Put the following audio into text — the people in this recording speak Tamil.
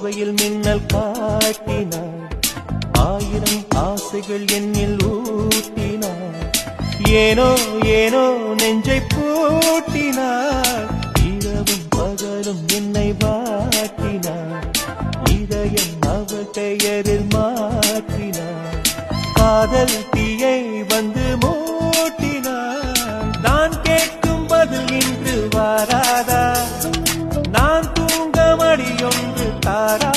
பார்வையில் மின்னல் காட்டினாள், ஆயிரம் ஆசைகள் என்னில் ஊட்டினாள். ஏனோ ஏனோ நெஞ்சை பூட்டினாள், இரவும் பகலும் என்னை வாட்டினாள். இதயம் அவள் பெயரில் மாற்றினாள், காதல் தீயை வந்து மூட்டினாள். நான் கேட்கும் பதில் இன்று வாராதா, நான் தூங்க மடியொன்று தாரா.